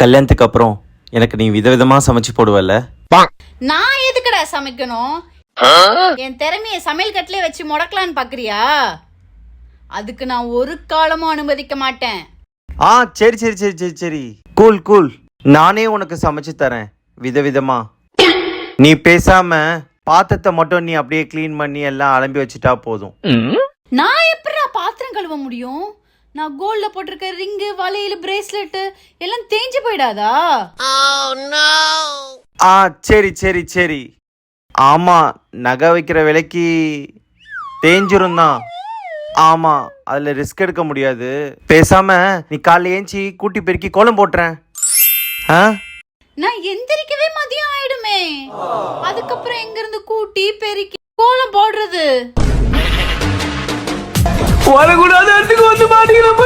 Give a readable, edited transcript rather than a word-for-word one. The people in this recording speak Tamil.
கல்யாணத்துக்கு அப்புறம் எனக்கு நீ விதவிதமா சமைச்சு போடுவல்ல? நான் எதுக்குடா சமைக்கணும்? என் திறமைய சமையல் கட்டிலே வச்சு முடக்கலான்னு பாக்குறியா? அதுக்கு நான் ஒரு காலமும் அனுமதிக்க மாட்டேன். சரி சரி சரி சரி சரி, கூல் கூல். நானே உனக்கு சமைச்சு தரேன் விதவிதமா. நீ பேசாம பாத்திரத்தை மட்டும் நீ அப்படியே கிளீன் பண்ணி எல்லாம் அலம்பி வச்சுட்டா போதும். நான் எப்படிடா பாத்திரம் கழுவ முடியும்? நான் கோல்ட்ல போட்டிருக்க ரிங்கு, வளையல், பிரேஸ்லெட் எல்லாம் தேஞ்சு போயிடாதா? சரி சரி சரி. ஆமா, நகை வைக்கிற விலைக்கு தேஞ்சிரும் தான். ஆமா, அதுல ரிஸ்க் எடுக்க முடியாது. பேசாம நீ காலைல ஏஞ்சி கூட்டி பெருக்கி கோலம் போட்டுறேன். நான் எந்திரிக்கவே மதியம் ஆயிடுமே. அதுக்கப்புறம் எங்க இருந்து கூட்டி பெருக்கி கோலம் போடுறது? வரக்கூடாது, வந்து மாட்டேங்கிறோம்.